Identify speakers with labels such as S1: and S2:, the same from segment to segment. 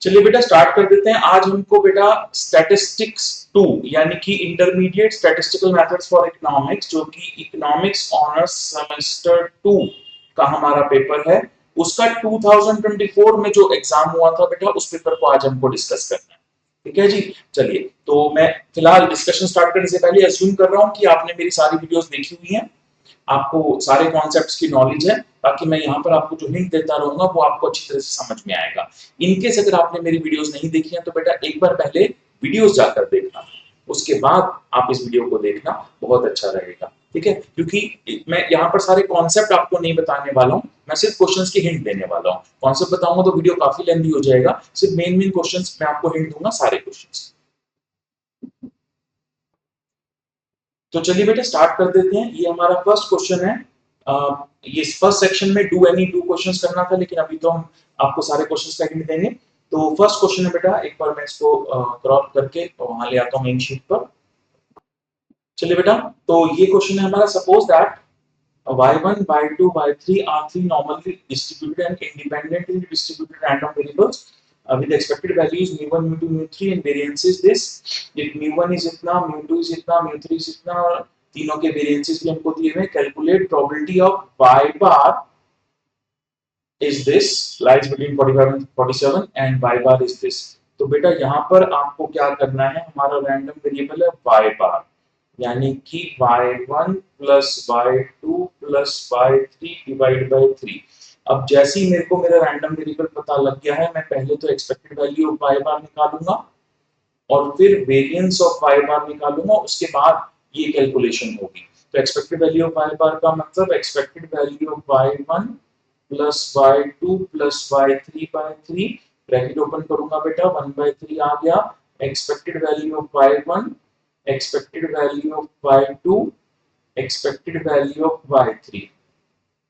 S1: चलिए बेटा स्टार्ट कर देते हैं। आज हमको बेटा स्टैटिस्टिक्स 2 यानी कि intermediate statistical methods for economics, जो कि इकोनॉमिक्स ऑनर्स सेमेस्टर 2 का हमारा पेपर है, उसका 2024 में जो एग्जाम हुआ था बेटा, उस पेपर को आज हमको डिस्कस करना है। ठीक है जी। चलिए, तो मैं फिलहाल डिस्कशन स्टार्ट करने से पहले अज्यूम कर रहा हूं कि आपने मेरी सारी वीडियोस देखी हुई हैं, आपको सारे कॉन्सेप्ट्स की नॉलेज है, ताकि मैं यहाँ पर आपको जो हिंट देता रहूंगा वो आपको अच्छी तरह से समझ में आएगा। इनकेस अगर आपने मेरी वीडियोस नहीं देखी है तो बेटा एक बार पहले वीडियोस जाकर देखना, उसके बाद आप इस वीडियो को देखना, बहुत अच्छा रहेगा। ठीक है, क्योंकि मैं यहाँ पर सारे कॉन्सेप्ट आपको नहीं बताने वाला हूँ, मैं सिर्फ क्वेश्चंस की हिंट देने वाला हूँ। कॉन्सेप्ट बताऊंगा तो वीडियो काफी लेंथी हो जाएगा, सिर्फ मेन मेन क्वेश्चंस मैं आपको हिंट दूंगा, सारे क्वेश्चंस। तो चलिए बेटा स्टार्ट कर देते हैं। ये हमारा फर्स्ट क्वेश्चन है। ये फर्स्ट सेक्शन में डू एनी टू क्वेश्चंस करना था, लेकिन अभी तो हम आपको सारे क्वेश्चंस का हिंट देंगे। तो फर्स्ट क्वेश्चन है बेटा, एक बार मैं इसको क्रॉप करके वहां ले आता हूं मेन शीट पर। चलिए बेटा, तो ये क्वेश्चन है हमारा। Suppose that y1 y2 y3 are three normally distributed and independently distributed random variables with expected values mu1 mu2 mu3 and variance is this। if mu1 is इतना, mu2 is इतना, mu3 is इतना, और तीनों के variances भी हमको दिए हुए। Calculate probability of y bar is this lies between 45 and 47 and y bar is this। तो बेटा यहाँ पर आपको क्या करना है, हमारा रैंडम वेरिएबल है y bar, यानी कि y1 plus y2 plus y3 divide by 3। अब जैसे ही मेरे को मेरा रैंडम वेरिएबल पता लग गया है, मैं पहले तो एक्सपेक्टेड वैल्यू ऑफ y बार निकालूंगा और फिर वेरिएंस ऑफ y बार निकालूंगा, उसके बाद ये कैलकुलेशन होगी। तो expected value of y bar का मतलब expected value of y1 plus y2 plus y3 by 3, bracket open करूंगा बेटा, 1/3 आ गया। Expected value of y1, expected value of y2, expected value of y3,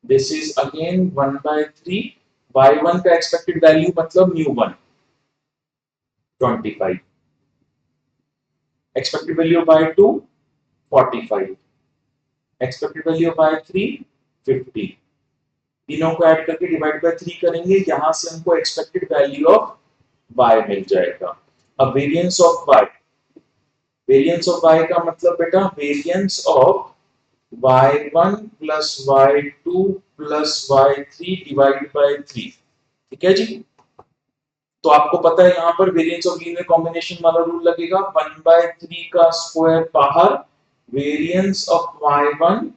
S1: this is again 1/3। y1 का expected value मतलब mu1 25, expected value of y2 45, expected value of y3 50। तीनों को add करके divide by 3 करेंगे, यहां से हमको एक्सपेक्टेड वैल्यू ऑफ y मिल जाएगा। अब variance of y, variance of y का मतलब बेटा variance of y1 plus y2 plus y3 divide by 3। ठीक है जी। तो आपको पता है यहाँ पर वेरिएंस ऑफ लीनियर कॉम्बिनेशन वाला रूल लगेगा, 1/3 का स्क्वायर बाहर, variance of y1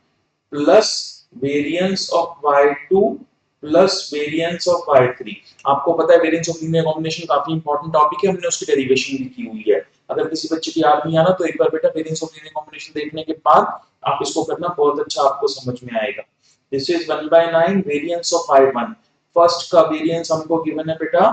S1: plus variance of y2 plus variance of y3। आपको पता है वेरिएंस ऑफ लीनियर कॉम्बिनेशन काफी इंपॉर्टेंट टॉपिक है, हमने उसकी डेरिवेशन भी की हुई है। अगर किसी बच्चे की याद नहीं आ रहा तो एक बार बेटा वेरिएंस ऑफ लीनियर कॉम्बिनेशन देखने के बाद आप इसको करना, बहुत अच्छा आपको समझ में आएगा। This is 1/9 variance of y1। First का वेरिएंस हमको गिवन है बेटा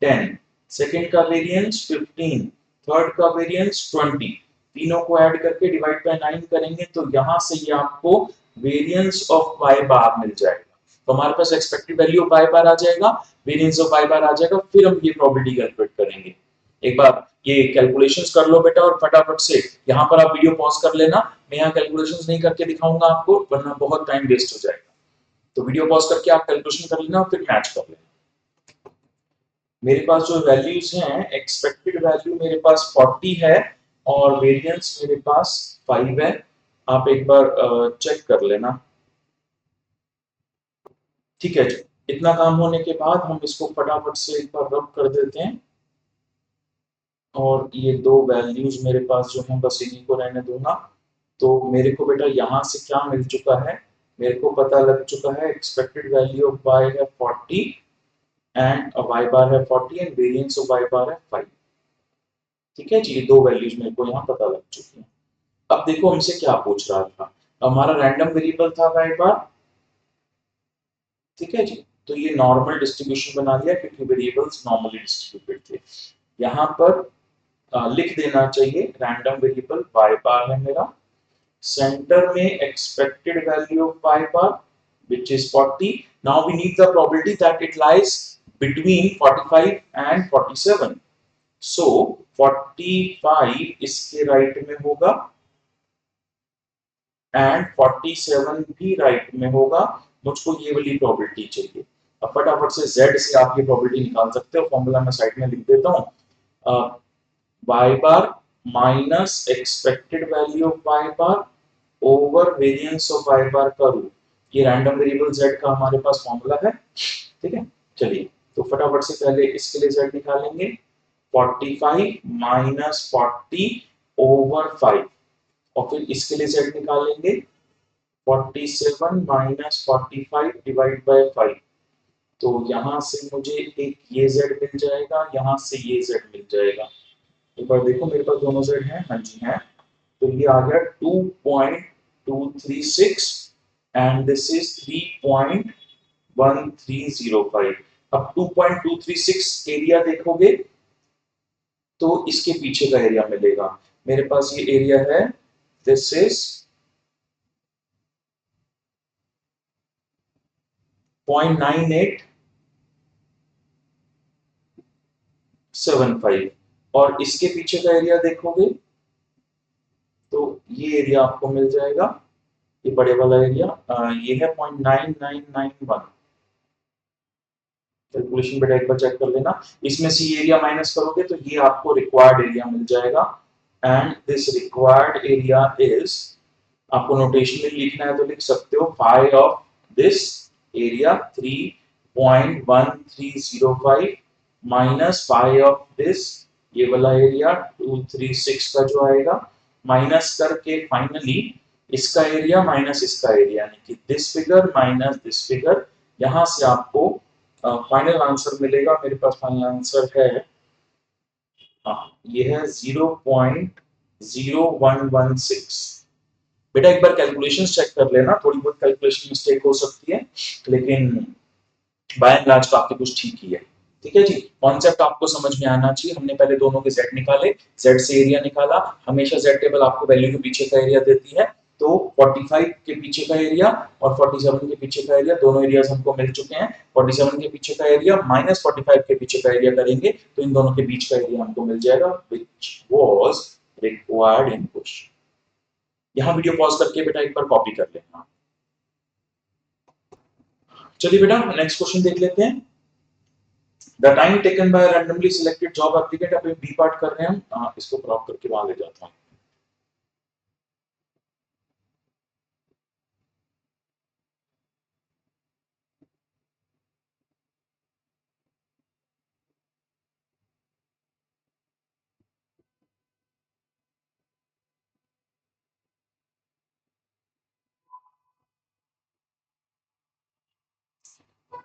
S1: 10, सेकंड का वेरिएंस 15, थर्ड का वेरिएंस 20। तीनों को ऐड करके डिवाइड बाय 9 करेंगे तो यहां से ये आपको वेरिएंस ऑफ y बार मिल जाएगा। तो हमारे पास एक्सपेक्टेड वैल्यू ऑफ y बार आ जाएगा, वेरिएंस ऑफ y बार आ जाएगा, फिर हम ये प्रोबेबिलिटी कैलकुलेट करेंगे। एक बार ये कैलकुलेशंस कर लो बेटा और फटाफट से यहाँ पर आप वीडियो पॉज कर लेना, मैं यहाँ कैलकुलेशंस नहीं करके दिखाऊंगा आपको, वरना बहुत टाइम वेस्ट हो जाएगा। तो वीडियो पॉज करके आप कैलकुलेशन कर लेना और फिर मैच कर लेना। मेरे पास जो वैल्यूज हैं, एक्सपेक्टेड वैल्यू मेरे पास 40 है और वेरिएंस मेरे पास 5 है। आप एक बार चेक कर लेना। ठीक है जी। इतना काम होने के बाद हम इसको फटाफट से एक बार रब कर देते हैं और ये दो वैल्यूज मेरे पास जो हैं बस इन्हीं को रहने दूंगा। तो मेरे को बेटा यहाँ से क्या मिल चुका है, मेरे को पता लग चुका है एक्सपेक्टेड वैल्यू ऑफ y है 40 एंड y बार है 40 एंड वेरिएंस ऑफ y बार है 5। ठीक है जी, ये दो वैल्यूज मेरे को यहाँ पता लग चुकी हैं। अब देखो हमसे क्या पूछ रहा था, हमारा रैंडम वेरिएबल था y बार। ठीक है जी, तो ये नॉर्मल डिस्ट्रीब्यूशन बना लिया क्योंकि वेरिएबल्स नॉर्मली डिस्ट्रीब्यूटेड थे। यहाँ पर लिख देना चाहिए रैंडम वेरिएबल y बार है मेरा, सेंटर में expected value of y bar which is 40। now we need the probability that it lies between 45 and 47, so 45 इसके राइट में होगा एंड 47 भी राइट में होगा। मुझको ये वाली प्रोबेबिलिटी चाहिए। अब फटाफट से z से आप ये प्रोबेबिलिटी निकाल सकते हो, फॉर्मूला मैं साइड में लिख देता हूँ, y bar minus expected value of y bar over variance of y bar का रूट। ये रैंडम वेरिएबल z का हमारे पास फॉर्मूला है, ठीक है। चलिए तो फटाफट से पहले इसके लिए z निकालेंगे, 45 माइनस 40 ओवर 5, और फिर इसके लिए z निकालेंगे 47 माइनस 45 डिवाइड बाय 5। तो यहां से मुझे एक ये z मिल जाएगा, यहां से ये z मिल जाएगा। एक बार देखो मेरे पास दोनों z हैं, हाँ जी हैं। तो ये आ गया 2.236 एंड दिस इज 3.1305। अब 2.236 एरिया देखोगे तो इसके पीछे का एरिया मिलेगा। मेरे पास ये एरिया है, दिस इज 0.9875 और इसके पीछे का एरिया देखोगे तो ये एरिया आपको मिल जाएगा, ये बड़े वाला एरिया, ये है 0.9991। कैलकुलेशन बेटा एक बार चेक कर लेना, इसमें से ये एरिया माइनस करोगे तो ये आपको रिक्वायर्ड एरिया मिल जाएगा। And this required area is, आपको नोटेशन में लिखना है तो लिख सकते हो, phi of this area 3.1305 minus phi of this, ये वाला एरिया 236 का जो आएगा, माइनस करके फाइनली इसका एरिया माइनस इसका एरिया, यानी कि this figure minus this figure. यहां से आपको फाइनल आंसर मिलेगा। मेरे पास फाइनल आंसर है, ये है 0.0116। बेटा एक बार कैलकुलेशंस चेक कर लेना, थोड़ी बहुत कैलकुलेशन मिस्टेक हो सकती है, लेकिन बाय एंड लार्ज काफी कुछ ठीक ही है, ठीक है जी। कॉन्सेप्ट आपको समझ में आना चाहिए। हमने पहले दोनों के z निकाले, z से एरिया निकाला, हमेशा z टेबल आपको वैल्यू के पीछे का एरिया देती है। तो 45 के पीछे का एरिया और 47 के पीछे का एरिया, दोनों एरियाज हमको मिल चुके हैं। 47 के पीछे का एरिया माइनस 45 के पीछे का एरिया करेंगे तो इन दोनों के बीच का एरिया हमको मिल जाएगा, which was required in question. यहाँ वीडियो पॉज करके बेटा एक बार कॉपी कर लेना। चलिए बेटा नेक्स्ट क्वेश्चन देख लेते हैं। The time taken by randomly selected job applicant, अब बी पार्ट कर रहे हैं हम, इसको क्रॉप करके वहां ले जाता हूं।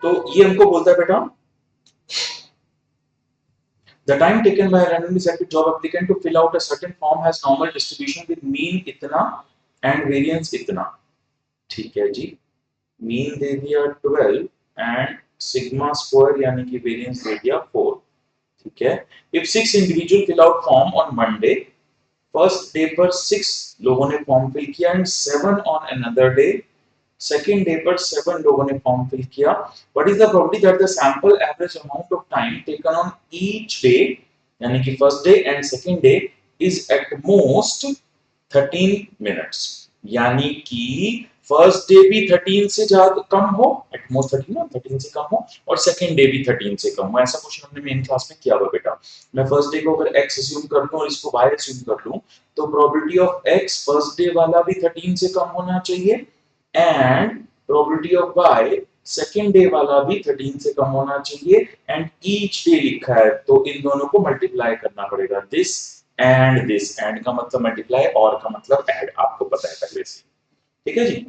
S1: तो ये हमको बोलता है बेटा, the time taken by a randomly selected job applicant to fill out a certain form has normal distribution with mean इतना and variance इतना। ठीक है जी, मीन दे दिया 12 एंड सिग्मा स्क्वायर यानी कि वेरिएंस दे दिया 4। ठीक है, if 6 individual fill out form on Monday, first day पर 6 लोगों ने फॉर्म फिल किया and 7 on another day, second day पर 7 लोगों ने फॉर्म फिल किया, what is the probability that the sample average amount of time taken on each day, यानी कि first day and second day, is at most 13 minutes, यानी कि first day भी 13 से ज्यादा कम हो, एट मोस्ट 13 ना, 13 से कम हो, और सेकेंड डे भी 13 से कम हो। ऐसा क्वेश्चन हमने मेन क्लास में किया हुआ बेटा। मैं फर्स्ट डे को अगर x अज्यूम कर लूं और इसको y अज्यूम कर लूं, तो probability of x first day वाला भी 13 से कम होना चाहिए and probability of y second day वाला भी 13 से कम होना चाहिए, एंड ईच डे लिखा है तो इन दोनों को मल्टीप्लाई करना पड़ेगा, दिस एंड दिस, एंड का मतलब मल्टीप्लाई और का मतलब ऐड, आपको पता है पहले से। ठीक है जी,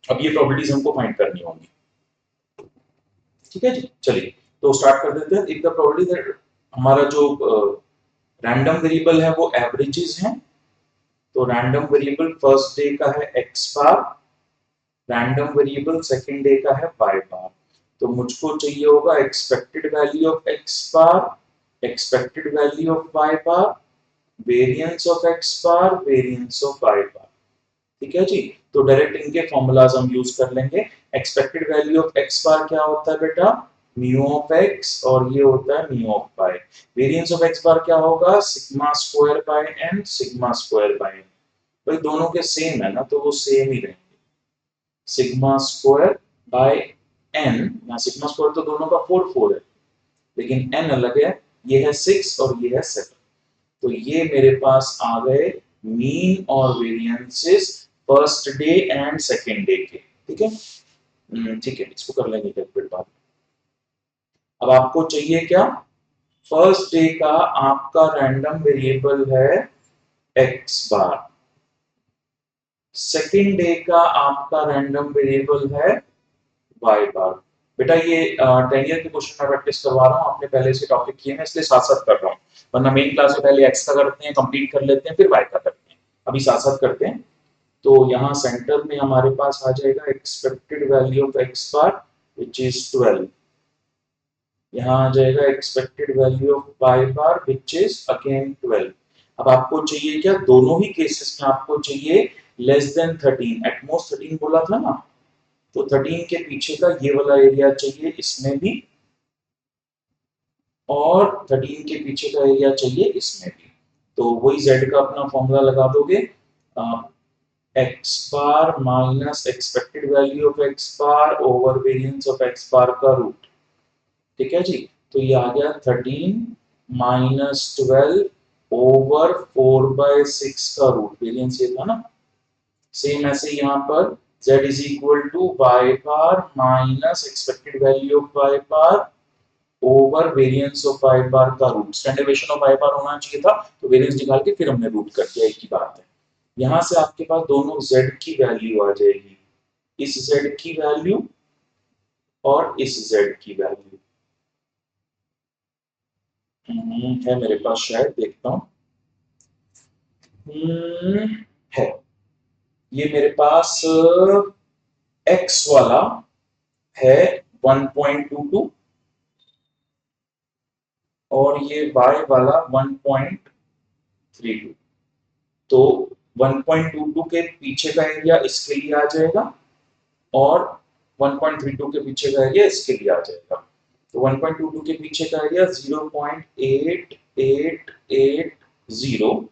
S1: अब ये प्रोबेबिलिटीज हमको फाइंड करनी होंगी। ठीक है जी, चलिए तो स्टार्ट कर देते हैं। एक द प्रोबेबिलिटी दैट हमारा जो रैंडम वेरिएबल है वो एवरेजेस हैं, तो रैंडम वेरिएबल फर्स्ट डे का है x बार, रैंडम वेरिएबल सेकंड डे का है y बार। तो मुझको चाहिए होगा expected value of x bar, expected value of y bar, variance of x bar, variance of y बार। ठीक है जी, तो डायरेक्ट इनके फॉर्मूलाज हम यूज कर लेंगे। एक्सपेक्टेड वैल्यू ऑफ x बार क्या होता है बेटा, म्यू ऑफ x, और ये होता है mu of y। Variance of x बार क्या होगा, sigma square by n, sigma square by n। भाई दोनों के सेम है ना, तो वो सेम ही रहेंगे, सिग्मा स्क्वायर बाय n, यहाँ सिग्मा स्क्वायर तो दोनों का 4 है, लेकिन n अलग है, ये है 6 और ये है 7। तो ये मेरे पास आ गए मीन और variances first day and second day के। ठीक है, ठीक है, इसको कर लेंगे कैलकुलेट बाद में। अब आपको चाहिए क्या? फर्स्ट डे का आपका रैंडम वेरिएबल है एक्स बार, सेकेंड डे का आपका रैंडम वेरिएबल है वाई बार। बेटा ये 10 ईयर के क्वेश्चन में प्रैक्टिस करवा रहा हूँ, आपने पहले से टॉपिक किए हैं इसलिए साथ साथ कर रहा हूँ, वरना मेन क्लास में पहले एक्स का करते हैं, कंप्लीट कर लेते हैं, फिर वाई का करते हैं। अभी साथ साथ करते हैं। तो यहाँ सेंटर में हमारे पास आ जाएगा expected value of x bar which is 12। यहाँ आ जाएगा expected value of Y bar which is again 12। अब आपको चाहिए क्या? दोनों ही केसेस में आपको चाहिए लेस देन 13, एटमोस्ट 13 बोला था ना, तो 13 के पीछे का ये वाला एरिया चाहिए इसमें भी, और 13 के पीछे का एरिया चाहिए इसमें भी। तो वही z का अपना फॉर्मूला लगा दोगे, x bar minus expected value of x bar over variance of x bar का रूट। ठीक है जी, तो ये आ गया 13 माइनस 12 ओवर 4/6 का रूट, वेरिएंस ये था ना। सेम ऐसे यहाँ पर z is equal to y bar minus expected value of Y bar over variance of Y bar का root. Standard deviation of Y bar होना चाहिए था, तो वेरिएंस निकाल के फिर हमने रूट कर दिया, एक ही बात है। यहां से आपके पास दोनों z की वैल्यू आ जाएगी, इस z की वैल्यू और इस z की वैल्यू है मेरे पास, शायद देखता हूं। है, ये मेरे पास x वाला है 1.22 और ये y वाला 1.32। तो 1.22 के पीछे का एरिया इसके लिए आ जाएगा और 1.32 के पीछे का एरिया इसके लिए आ जाएगा। तो 1.22 के पीछे का एरिया 0.8880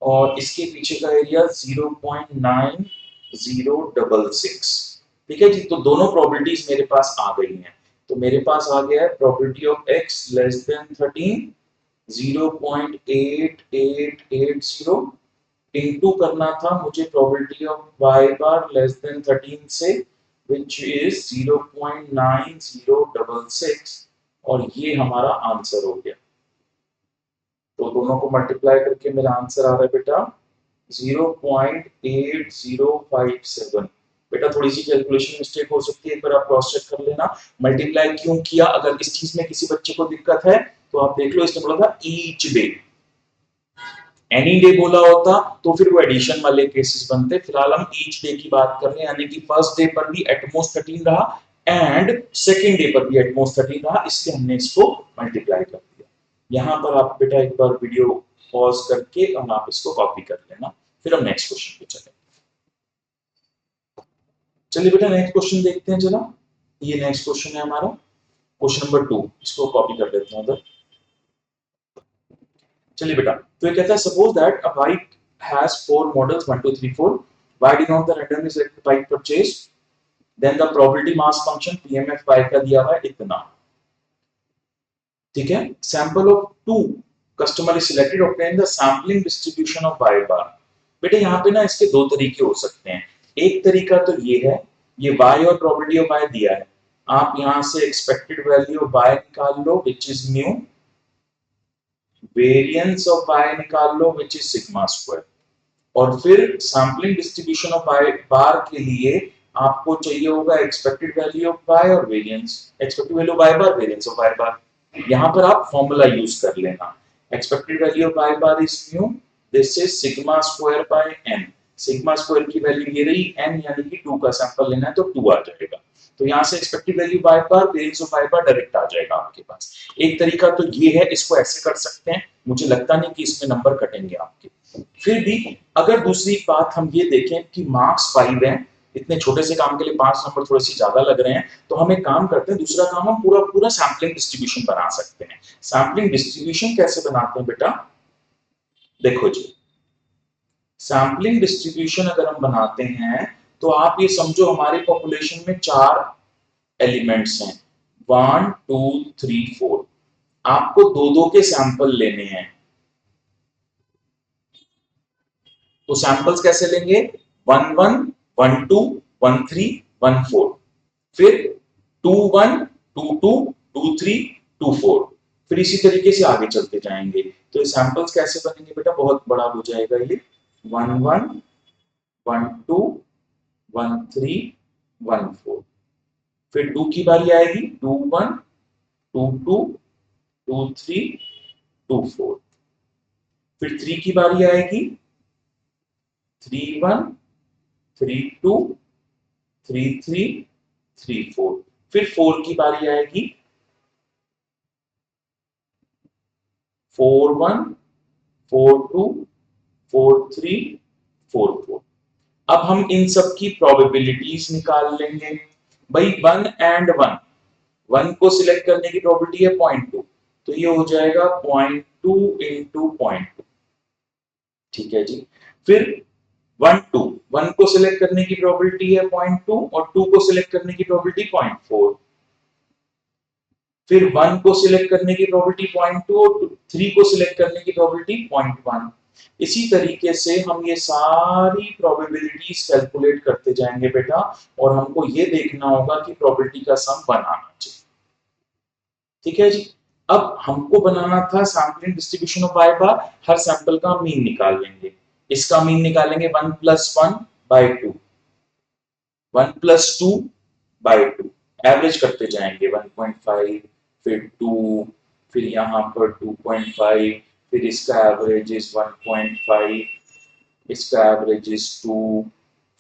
S1: और इसके पीछे का एरिया 0.9066। ठीक है जी, तो दोनों प्रोबेबिलिटीज मेरे पास आ गई हैं। तो मेरे पास आ गया है probability of x less than 13 0.8880 into करना था मुझे probability of y bar less than 13 से which is 0.9066 और ये हमारा आंसर हो गया। तो दोनों को मल्टीप्लाई करके मेरा आंसर आ रहा है बेटा 0.8057। बेटा थोड़ी सी कैलकुलेशन मिस्टेक हो सकती है, एक बार आप क्रॉस चेक कर लेना। मल्टीप्लाई क्यों किया, अगर इस चीज में किसी बच्चे को दिक्कत है तो आप देख लो, इसने बोला था ईच डे, एनी डे बोला होता तो फिर वो एडिशन वाले केसेस बनते। फिलहाल हम ईच डे की बात कर रहे हैं, यानी कि फर्स्ट डे पर भी एटमोस्ट 13 रहा एंड सेकेंड डे पर भी एटमोस्ट 13 रहा, इसलिए हमने इसको मल्टीप्लाई कर दिया। यहाँ पर आप बेटा एक बार वीडियो पॉज करके और आप इसको कॉपी कर लेना, फिर हम नेक्स्ट क्वेश्चन पे चलें। चलिए बेटा नेक्स्ट क्वेश्चन देखते हैं जरा। ये नेक्स्ट क्वेश्चन है हमारा क्वेश्चन नंबर 2, इसको कॉपी कर लेते हैं उधर। चलिए बेटा, तो ये कहता है suppose that a bike has 4 models 1 2 3 4, Y did not the randomly selected bike purchase, then the probability mass function PMF bike का दिया हुआ है इतना। ठीक है, sample of 2 customer is selected, obtain the sampling distribution of y bar. बेटा यहाँ पे ना इसके दो तरीके हो सकते हैं। एक तरीका तो ये है, ये y और प्रोबेबिलिटी ऑफ y दिया है, आप यहाँ से एक्सपेक्टेड वैल्यू ऑफ y निकाल लो which is mu, variance of y निकाल लो विच इज सिग्मा स्क्वायर, और फिर sampling distribution of y bar के लिए आपको चाहिए होगा एक्सपेक्टेड वैल्यू ऑफ y और variance, expected value of y bar, variance of y bar. यहाँ पर आप फॉर्मूला यूज कर लेना, expected value of y bar is mu, this is sigma square by n। Sigma square की वैल्यू ये रही n, यानी कि 2 का सैंपल लेना है तो 2 आ जाएगा। तो यहाँ से expected value y bar, variance of y bar direct आ जाएगा आपके पास। एक तरीका तो ये है, इसको ऐसे कर सकते हैं, मुझे लगता नहीं कि इसमें नंबर कटेंगे आपके। फिर भी अगर दूसरी बात हम ये देखें कि मार्क्स 5 हैं, इतने छोटे से काम के लिए 5 नंबर थोड़े से ज्यादा लग रहे हैं, तो हम एक काम करते हैं, दूसरा काम हम पूरा पूरा सैंपलिंग डिस्ट्रीब्यूशन बना सकते हैं। सैंपलिंग डिस्ट्रीब्यूशन कैसे बनाते हैं बेटा, देखो जी, सैंपलिंग डिस्ट्रीब्यूशन अगर हम बनाते हैं तो आप ये समझो हमारी पॉपुलेशन में 4 एलिमेंट्स हैं 1 2 3 4। आपको दो दो के सैंपल लेने हैं, तो सैंपल्स कैसे लेंगे? 1 1 1 2 1 3 1 4, फिर 2 1 2 2 2 3 2 4, फिर इसी तरीके से आगे चलते जाएंगे। तो ये सैंपल्स कैसे बनेंगे बेटा? बहुत बड़ा हो जाएगा ये 1 1 1 2 1 3 1 4, फिर 2 की बारी आएगी 2 1 2 2 2 3 2 4, फिर 3 की बारी आएगी 3 1 3 2 3 3 3 4, फिर 4 की बारी आएगी 4 1 4 2 4 3 4 4। अब हम इन सब की प्रोबेबिलिटीज निकाल लेंगे भाई। 1 एंड 1, 1 को सिलेक्ट करने की प्रोबेबिलिटी है 0.2, तो ये हो जाएगा 0.2 इंटू 0.2, ठीक है जी। फिर 1 2, 1 को सिलेक्ट करने की प्रोबेबिलिटी है 0.2 और 2 को सिलेक्ट करने की प्रोबेबिलिटी 0.4, फिर 1 को सिलेक्ट करने की प्रोबेबिलिटी 0.2 और 3 को सिलेक्ट करने की प्रोबेबिलिटी 0.1। इसी तरीके से हम ये सारी प्रोबेबिलिटीज कैलकुलेट करते जाएंगे बेटा, और हमको ये देखना होगा कि प्रोबेबिलिटी का सम 1 आना चाहिए, ठीक है जी। अब हमको बनाना था sampling distribution of y bar, her sample का मीन निकाल लेंगे। इसका मीन निकालेंगे 1 + 1 / 2, 1 + 2 / 2, एवरेज करते जाएंगे 1.5, फिर 2, फिर यहाँ पर 2.5, फिर इसका एवरेज इज 1.5, इसका एवरेज इज 2,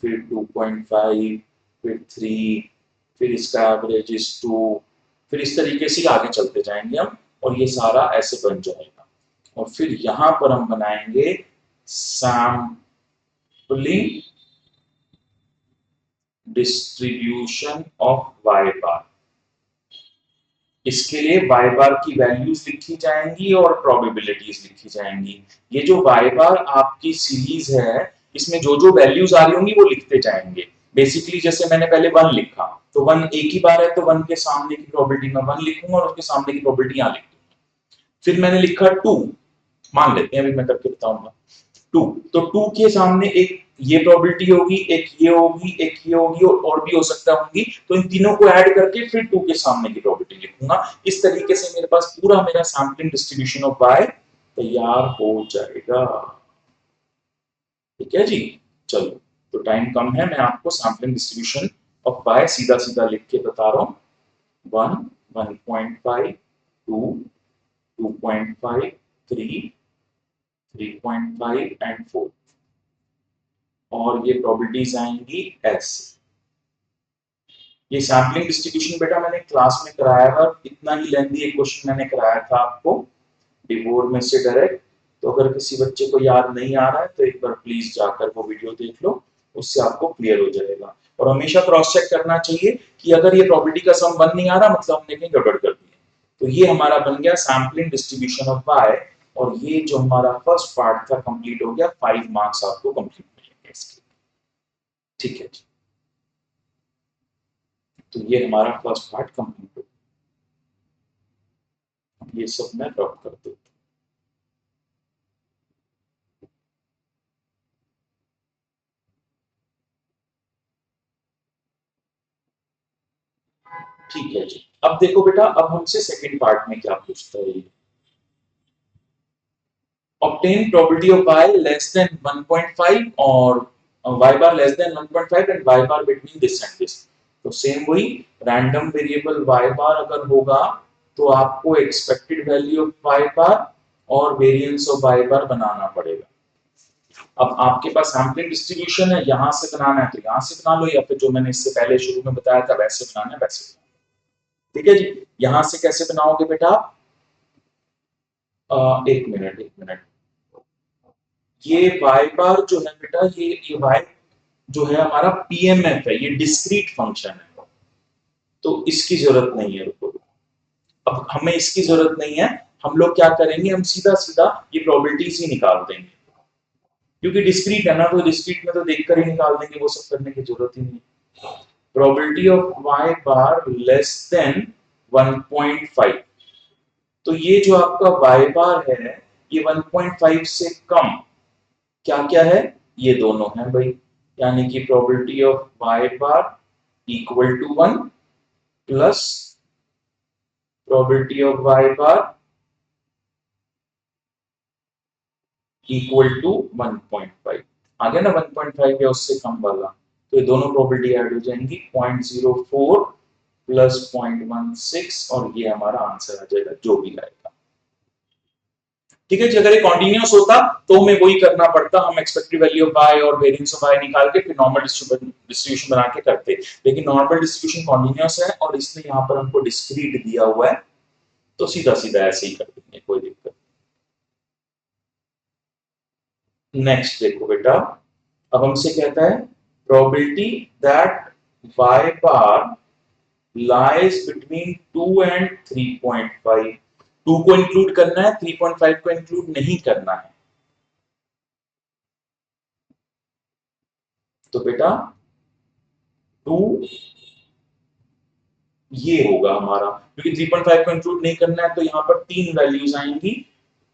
S1: फिर 2.5, फिर 3, फिर इसका एवरेज इज 2, फिर इस तरीके से आगे चलते जाएंगे हम, और ये सारा ऐसे बन जाएगा। और फिर यहाँ पर हम बनाएंगे सैंपलिंग डिस्ट्रीब्यूशन ऑफ y बार। इसके लिए y बार की वैल्यूज लिखी जाएंगी और प्रोबेबिलिटीज लिखी जाएंगी। ये जो y बार आपकी सीरीज है, इसमें जो जो वैल्यूज आ रही होंगी वो लिखते जाएंगे। बेसिकली जैसे मैंने पहले 1 लिखा, तो 1 एक ही बार है, तो 1 के सामने की प्रोबेबिलिटी में 1 लिखूंगा और उसके सामने की प्रोबेबिलिटी यहां लिख दूंगा। फिर मैंने लिखा 2, मान लेते हैं, अभी मैं करके बताऊंगा 2, तो 2 के सामने एक ये प्रोबेबिलिटी होगी, एक ये होगी, एक ये होगी, और भी हो सकता होंगी, तो इन तीनों को ऐड करके फिर 2 के सामने की प्रोबेबिलिटी लिखूंगा। इस तरीके से मेरे पास पूरा मेरा सैंपलिंग डिस्ट्रीब्यूशन ऑफ y तैयार हो जाएगा, ठीक है जी। चलो, तो टाइम कम है, मैं आपको सैंपलिंग डिस्ट्रीब्यूशन ऑफ y सीधा सीधा लिख के बता रहा हूं। 1 1.5 2 2.5 3 3.5 एंड 4, और ये प्रोबेबिलिटीज आएंगी ऐसे। ये सैंपलिंग डिस्ट्रीब्यूशन बेटा मैंने क्लास में कराया था, इतना ही लेंथी एक क्वेश्चन मैंने कराया था आपको डिवोर में से डायरेक्ट। तो अगर किसी बच्चे को याद नहीं आ रहा है तो एक बार प्लीज जाकर वो वीडियो देख लो, उससे आपको क्लियर हो जाएगा। और हमेशा क्रॉस चेक करना चाहिए कि अगर ये प्रोबेबिलिटी का सम 1 नहीं आ रहा, मतलब हमने कहीं गड़बड़ कर दी है। तो ये हमारा बन गया सैंपलिंग डिस्ट्रीब्यूशन ऑफ y, और ये जो हमारा फर्स्ट पार्ट था कंप्लीट हो गया। 5 मार्क्स आपको कंप्लीट मिलेंगे इसके, ठीक है जी। तो ये हमारा फर्स्ट पार्ट कंप्लीट हो गया। ये सब मैं ड्रॉप कर देता हूँ। ठीक है जी। अब देखो बेटा, अब हमसे सेकंड पार्ट में क्या पूछता है। Obtain probability of y less than 1.5 और y bar less than 1.5 and y bar between this and this. तो सेम वही रैंडम वेरिएबल y बार अगर होगा तो आपको एक्सपेक्टेड वैल्यू ऑफ y बार और वेरिएंस ऑफ y बार बनाना पड़ेगा। अब आपके पास सैंपलिंग डिस्ट्रीब्यूशन है, यहां से बनाना है तो यहां से बना लो, या फिर जो मैंने इससे पहले शुरू में बताया था वैसे बनाना है वैसे बनाना है। ठीक है जी। यहां से कैसे बनाओगे बेटा? एक मिनट, ये y बार जो है बेटा, ये y जो है हमारा पीएमएफ है, ये डिस्क्रीट फंक्शन है, तो इसकी जरूरत नहीं है। रुको, अब हमें इसकी जरूरत नहीं है। हम लोग क्या करेंगे, हम सीधा सीधा ये प्रोबेबिलिटीज ही निकाल देंगे, क्योंकि डिस्क्रीट है ना, तो डिस्क्रीट में तो देखकर ही निकाल देंगे, वो सब करने की जरूरत ही नहीं। Probability of y bar less than 1.5। तो ये जो आपका y बार है ये 1.5 से कम क्या क्या है, ये दोनों है भाई, यानी कि probability of y bar equal to 1 plus probability of y bar equal to 1.5। आ गया ना 1.5 या उससे कम वाला, तो ये दोनों प्रोबेबिलिटी ऐड हो जाएंगी 0.04 प्लस 0.16 और ये हमारा आंसर आ जाएगा जो भी आएगा। ठीक है जी, अगर ये कॉन्टिन्यूअस होता तो हमें वही करना पड़ता, हम एक्सपेक्टेड वैल्यू ऑफ y और वेरिएंस ऑफ y निकाल के फिर नॉर्मल डिस्ट्रीब्यूशन बना के करते, लेकिन नॉर्मल डिस्ट्रीब्यूशन कॉन्टिन्यूअस है और इसने यहाँ पर हमको डिस्क्रीट दिया हुआ है तो सीधा सीधा ऐसे ही कर देंगे, कोई दिक्कत। नेक्स्ट देखो बेटा, अब हमसे कहता है probability that y bar lies between 2 and 3.5। 2 को इंक्लूड करना है, 3.5 को इंक्लूड नहीं करना है। तो बेटा 2 ये होगा हमारा, क्योंकि 3.5 को इंक्लूड नहीं करना है तो यहां पर तीन वैल्यूज आएंगी,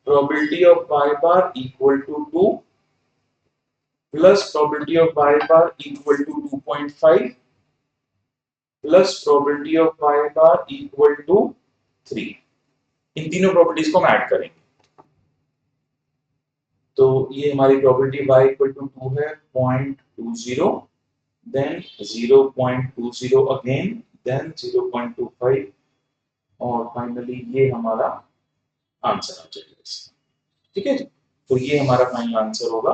S1: probability of y bar equal to 2 plus probability of y bar equal to 2.5 plus probability of y bar equal to 3। इन तीनों प्रॉपर्टीज को हम ऐड करेंगे। तो ये हमारी प्रोबेबिलिटी y इक्वल टू 2 है 0.20, देन 0.20 अगेन, देन 0.25 और फाइनली ये हमारा आंसर आ जाएगा इसका। ठीक है जी, तो ये हमारा फाइनल आंसर होगा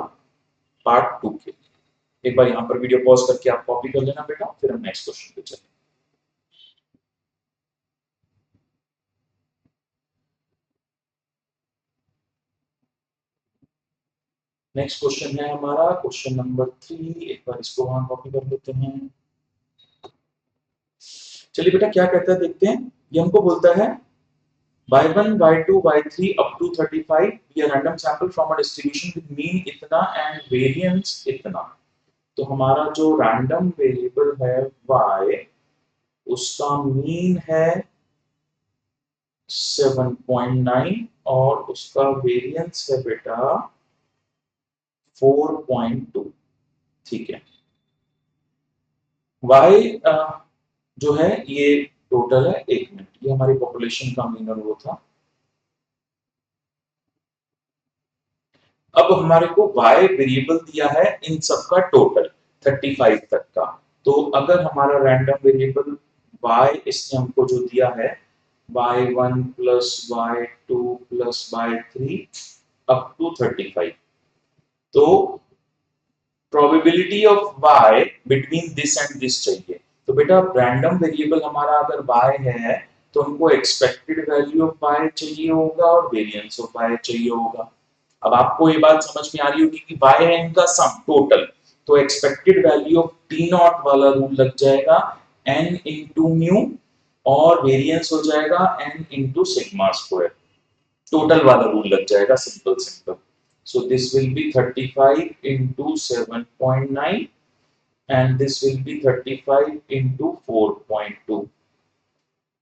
S1: पार्ट 2 के लिए। एक बार यहाँ पर वीडियो पॉज करके आप कॉपी कर लेना बेटा, फिर हम नेक्स्ट क्वेश्चन पे चलें। नेक्स्ट क्वेश्चन है हमारा क्वेश्चन नंबर 3, एक बार इसको वहां कॉपी कर लेते हैं। चलिए बेटा क्या कहता है देखते हैं। ये हमको बोलता है y1 y2 y3 up to 35 be a random sample from a distribution with mean इतना and variance इतना। तो हमारा जो रैंडम वेरिएबल है y, उसका मीन है 7.9 और उसका वेरिएंस है बेटा 4.2। ठीक है, y जो है ये टोटल है, एक मिनट, ये हमारी पॉपुलेशन का मीन और वो था। अब हमारे को y वेरिएबल दिया है इन सबका टोटल 35 तक का। तो अगर हमारा रैंडम वेरिएबल y इसने हमको जो दिया है y1 plus y2 plus y3 up to 35, तो probability of y between this and this चाहिए। तो बेटा रैंडम वेरिएबल हमारा अगर y है तो हमको एक्सपेक्टेड वैल्यू ऑफ y चाहिए होगा और वेरिएंस ऑफ y चाहिए होगा। अब आपको ये बात समझ में आ रही होगी कि y है इनका सम टोटल, तो expected value of t not वाला रूल लग जाएगा n इंटू म्यू और वेरिएंस हो जाएगा n into sigma square, total वाला रूल लग जाएगा, simple simple. So this will be 35 into 7.9 and this will be 35 into 4.2।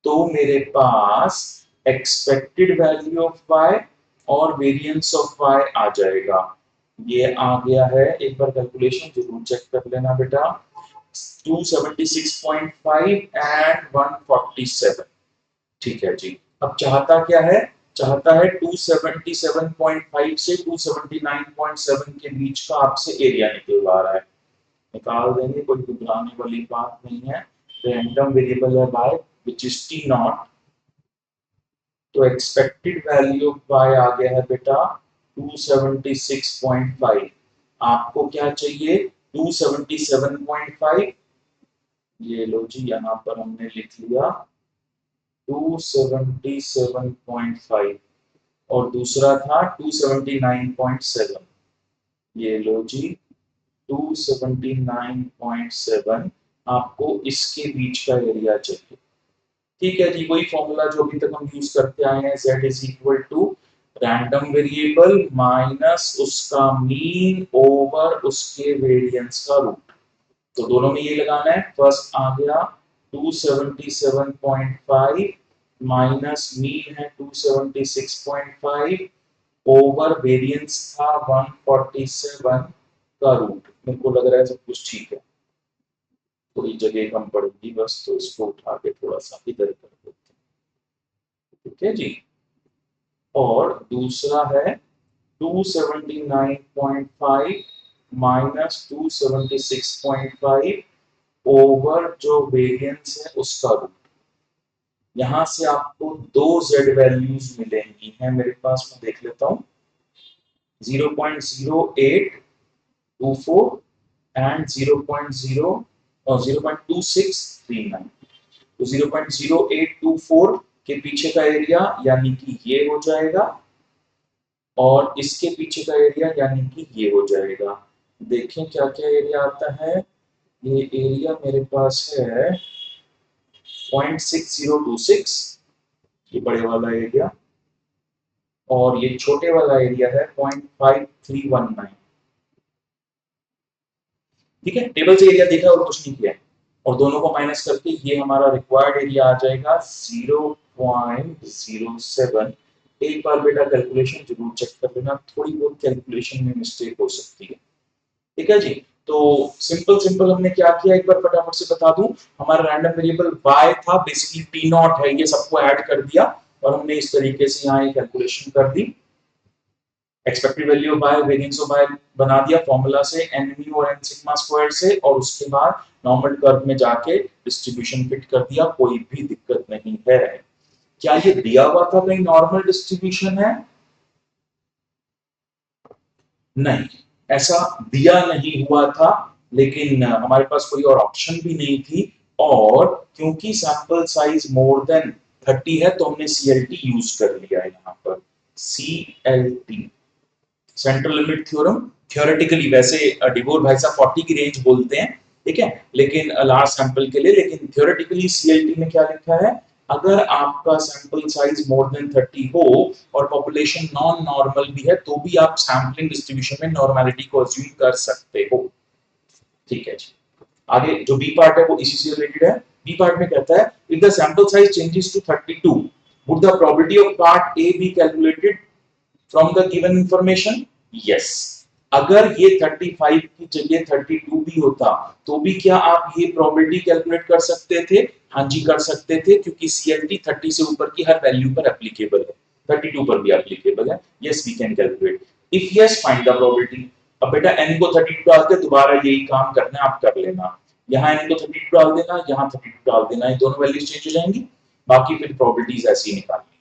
S1: तो मेरे पास एक्सपेक्टेड वैल्यू ऑफ y और वेरिएंस ऑफ y आ जाएगा। ये आ गया है, एक बार कैलकुलेशन जरूर चेक कर लेना बेटा, 276.5 एंड 147। ठीक है जी, अब चाहता क्या है, चाहता है 277.5 से 279.7 के बीच का आपसे एरिया निकलवा रहा है। निकाल देंगे, कोई घबराने वाली बात नहीं है। रैंडम वेरिएबल है y which is t not, तो एक्सपेक्टेड वैल्यू ऑफ y आ गया है बेटा 276.5। आपको क्या चाहिए 277.5, ये लो जी यहाँ पर हमने लिख लिया 277.5 और दूसरा था 279.7, ये लो जी 279.7 आपको इसके बीच का एरिया चाहिए। ठीक है जी, वही फॉर्मूला जो अभी तक हम यूज करते आए हैं, z is equal to random variable minus उसका मीन ओवर उसके वेरिएंस का रूट। तो दोनों में ये लगाना है। फर्स्ट आ गया 277.5 माइनस मीन है 276.5 ओवर वेरिएंस था 147 का रूट। मेरे को लग रहा है सब कुछ ठीक है, थोड़ी जगह कम पड़ेगी बस, तो इसको उठा के थोड़ा सा इधर कर देते हैं। ठीक है जी। और दूसरा है 279.5 माइनस 276.5 ओवर जो वेरिएंस है उसका रूट। यहां से आपको दो z वैल्यूज मिलेंगी हैं मेरे पास, मैं देख लेता हूं। 0.0824 एंड 0.2639। तो 0.0824 के पीछे का एरिया यानी कि ये हो जाएगा, और इसके पीछे का एरिया यानी कि ये हो जाएगा। देखें क्या क्या एरिया आता है। ये एरिया मेरे पास है 0.6026, ये बड़े वाला एरिया, और ये छोटे वाला एरिया है 0.5319। ठीक है, टेबल से एरिया देखा और कुछ नहीं किया, और दोनों को माइनस करके ये हमारा रिक्वायर्ड एरिया आ जाएगा 0.07। एक बार बेटा कैलकुलेशन जरूर चेक कर लेना, थोड़ी बहुत कैलकुलेशन में मिस्टेक हो सकती है। ठीक है जी। तो सिंपल सिंपल हमने क्या किया एक बार फटाफट से बता दूं। हमारा रैंडम वेरिएबल y था, बेसिकली t नॉट है, ये सबको ऐड कर दिया और हमने इस तरीके से यहाँ कैलकुलेशन कर दी। Expected value of y, variance of y बना दिया फॉर्मूला से n म्यू और n सिग्मा स्क्वायर से, और उसके बाद नॉर्मल कर्व में जाके डिस्ट्रीब्यूशन फिट कर दिया, कोई भी दिक्कत नहीं है। क्या ये दिया हुआ था कहीं नॉर्मल डिस्ट्रीब्यूशन है? नहीं, ऐसा दिया नहीं हुआ था, लेकिन हमारे पास कोई और ऑप्शन भी नहीं थी, और क्योंकि सैंपल साइज मोर देन 30 है तो हमने CLT यूज कर लिया है यहाँ पर। CLT central limit theorem. Theoretically वैसे डिवोर भाई साहब 40 की रेंज बोलते हैं, ठीक है, लेकिन लार्ज सैंपल के लिए, लेकिन थ्योरेटिकली CLT में क्या लिखा है, अगर आपका सैंपल साइज मोर देन 30 हो और पॉपुलेशन नॉन नॉर्मल भी है तो भी आप सैंपलिंग डिस्ट्रीब्यूशन में नॉर्मलिटी को अज्यूम कर सकते हो। ठीक है जी। आगे जो बी पार्ट है वो इसी से रिलेटेड है। बी पार्ट में कहता है if the sample size changes to 32 would the probability of part A B calculated from the given information? Yes. अगर ये 35 की जगह 32 भी होता तो भी क्या आप ये प्रोबेबिलिटी कैलकुलेट कर सकते थे? हाँ जी कर सकते थे, क्योंकि CLT 30 से ऊपर की हर वैल्यू पर एप्लीकेबल है, 32 पर भी एप्लीकेबल है। Yes we can calculate. If yes find the probability. अब बेटा n को 32 डाल के दोबारा यही काम करना है, आप कर लेना। यहाँ n को 32 डाल देना, यहाँ 32 डाल देना, ये दोनों वैल्यूज चेंज हो जाएंगी, बाकी फिर प्रोबेबिलिटीज ऐसी निकालनी।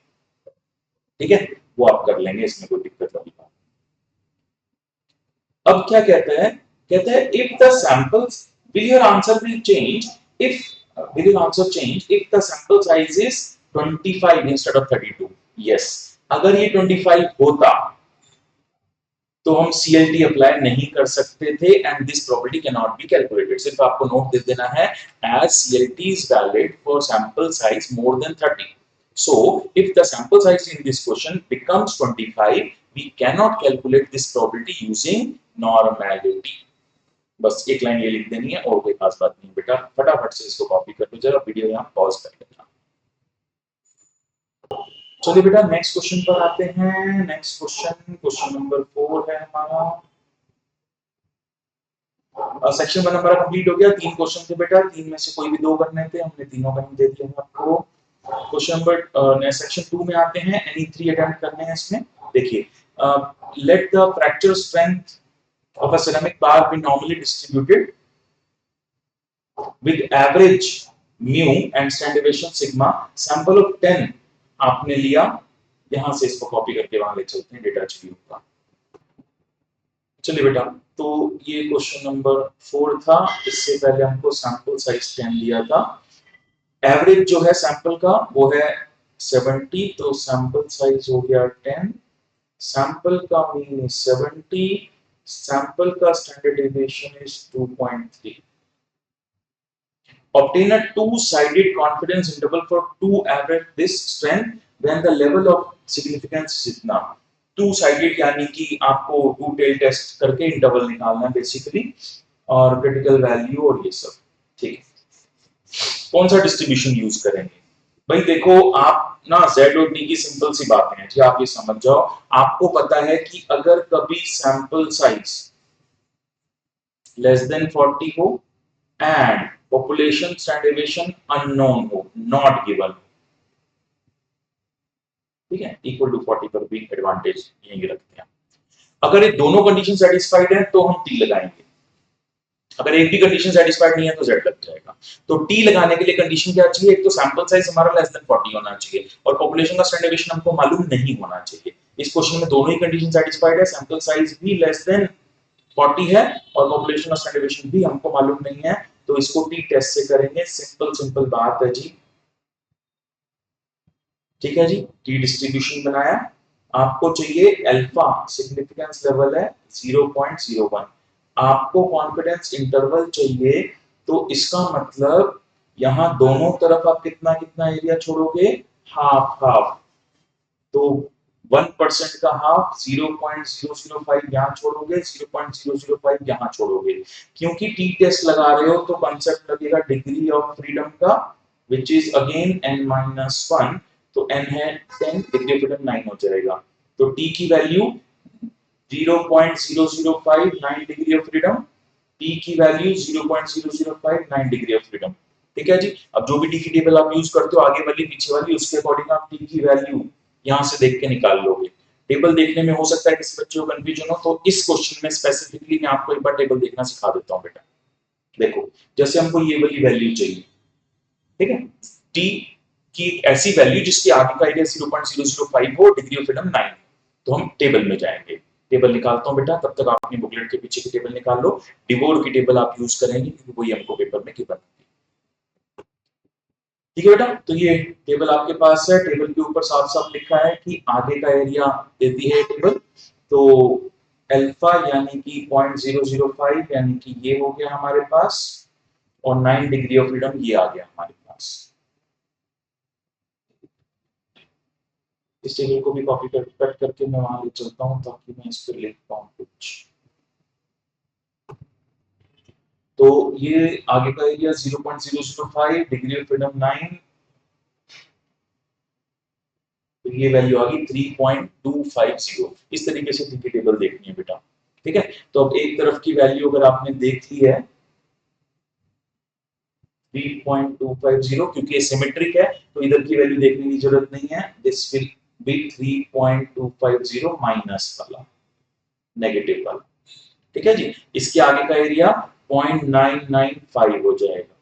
S1: ठीक है, वो आप कर लेंगे, इसमें कोई दिक्कत वाली बात। अब क्या कहता है, कहता है if the samples will your answer will change if will your answer change if the sample size is 25 instead of 32? yes, अगर ये 25 होता तो हम CLT अप्लाई नहीं कर सकते थे and this probability can not be calculated. सिर्फ आपको नोट दे देना है as CLT is valid for sample size more than 30। So if the sample size in this question becomes 25, we cannot calculate this probability using normality। बस एक line ये लिख देनी है और कोई खास बात नहीं बेटा, फटाफट से इसको कॉपी कर लो, जरा वीडियो यहाँ पॉज कर लेना। चलिए बेटा नेक्स्ट क्वेश्चन पर आते हैं। नेक्स्ट क्वेश्चन, क्वेश्चन नंबर 4 है हमारा। सेक्शन 1 हमारा कंप्लीट हो गया। 3 क्वेश्चन थे बेटा, 3 में से कोई भी 2 करने थे, हमने तीनों का दे दिया है आपको। क्वेश्चन नंबर सेक्शन 2 में आते हैं। एनी 3 अटेम्प्ट करने हैं इसमें। देखिए, let the fracture strength of a ceramic bar be normally distributed with average mu and standard deviation sigma। sample of 10 आपने लिया, यहां से इसको कॉपी करके वहां ले चलते हैं, डेटा चाहिए होगा। चलिए बेटा, तो ये क्वेश्चन नंबर 4 था। इससे पहले हमको सैंपल साइज 10 दिया था। एवरेज जो है सैंपल का वो है 70, तो सैंपल साइज हो गया 10, सैंपल का मीन इज 70, सैंपल का standard deviation is 2.3। obtain a two-sided confidence interval for two average this strength when the level of significance is इतना। टू साइडेड यानी कि आपको टू टेल टेस्ट करके इंटरवल निकालना है बेसिकली। और क्रिटिकल वैल्यू और ये सब। ठीक है, कौन सा डिस्ट्रीब्यूशन यूज करेंगे? भाई देखो, आप ना Z और D की सिंपल सी बातें हैं जी, आप ये समझ जाओ। आपको पता है कि अगर कभी सैंपल साइज लेस देन 40 हो and population standard deviation unknown हो, नॉट गिवन, ठीक है, इक्वल टू 40 पर भी एडवांटेज यही रखते हैं। अगर ये दोनों कंडीशन सेटिस्फाइड है तो हम टी लगाएंगे, अगर एक भी कंडीशन सेटिस्फाइड नहीं है तो जेड लग जाएगा। तो टी लगाने के लिए कंडीशन क्या चाहिए? एक तो सैंपल साइज हमारा लेस देन 40 होना चाहिए और पॉपुलेशन का स्टैंडर्ड डेविएशन हमको मालूम नहीं होना चाहिए। इस क्वेश्चन में दोनों ही कंडीशन सेटिस्फाइड है, सैंपल साइज भी लेस देन 40 है और पॉपुलेशन का स्टैंडर्ड डेविएशन भी हमको मालूम नहीं है, तो इसको टी टेस्ट से करेंगे। सिंपल सिंपल बात है जी, ठीक है जी। टी डिस्ट्रीब्यूशन बनाया, आपको चाहिए अल्फा, सिग्निफिकेंस लेवल है 0.01, आपको कॉन्फिडेंस इंटरवल चाहिए, तो इसका मतलब यहां दोनों तरफ आप कितना कितना एरिया छोड़ोगे? Half half. तो 1% का हाफ 0.005 यहां छोड़ोगे, 0.005 यहां छोड़ोगे। क्योंकि टी टेस्ट लगा रहे हो तो कॉन्सेप्ट लगेगा डिग्री ऑफ फ्रीडम का, विच इज अगेन n-1, तो n है 10, डिग्री ऑफ फ्रीडम 9 हो जाएगा। तो t की value 0.0059 degree of freedom, t की वैल्यू 0.0059 डिग्री ऑफ फ्रीडम। ठीक है जी। अब जो भी t की टेबल आप यूज करते हो, आगे वाली पीछे वाली, उसके अकॉर्डिंग आप t की वैल्यू यहां से देख के निकाल लोगे। टेबल देखने में हो सकता है किसी बच्चे को कंफ्यूजन हो, तो इस क्वेश्चन में स्पेसिफिकली मैं आपको एक बार टेबल देखना सिखा देता हूं बेटा। देखो, जैसे हमको ये वाली वैल्यू चाहिए, ठीक है, t की ऐसी वैल्यू जिसकी आगे का एरिया 0.005 हो, डिग्री ऑफ फ्रीडम 9, तो हम टेबल में जाएंगे। टेबल निकालता हूं बेटा, तब तक आप अपनी बुकलेट के पीछे की टेबल निकाल लो। डिवोर की टेबल आप यूज करेंगे क्योंकि वही हमको पेपर में गिवन है। ठीक है बेटा, तो ये टेबल आपके पास है। टेबल के ऊपर साफ साफ लिखा है कि आगे का एरिया देती है टेबल, तो अल्फा यानी कि 0.005 यानी कि ये हो गया हमारे पास, और 9 डिग्री ऑफ फ्रीडम ये आ गया हमारे पास। इस टेबल को भी कॉपी कर कट करके मैं वहां ले चलता हूं ताकि मैं इस पर लिख पाऊं कुछ। तो ये आगे का एरिया 0.005, डिग्री ऑफ फ्रीडम 9, तो ये वैल्यू आ गई 3.250। इस तरीके से टी की टेबल देखनी है बेटा। ठीक है, तो अब एक तरफ की वैल्यू अगर आपने देख ली है 3.250, क्योंकि ये सिमेट्रिक है तो इधर की वैल्यू देखने की जरूरत नहीं है। दिस विल बी 3.250 माइनस वाला, नेगेटिव वाला। ठीक है जी। इसके आगे का एरिया 0.995 हो जाएगा।